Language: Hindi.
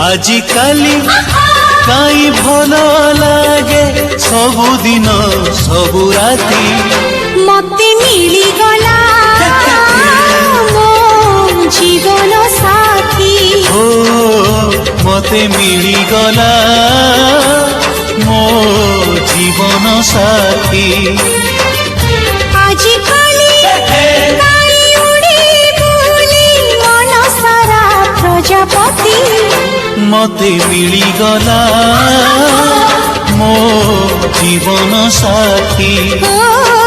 आजिकाली काई भल लागे सबुदिन सबु राती मते मिली गला मो जीवन साथी हो मते मिली गला मो जीवन साथी आजिकाली काई उड़ी बुली मन सारा प्रजापति मते मिली गला मो जीवन साथी ओ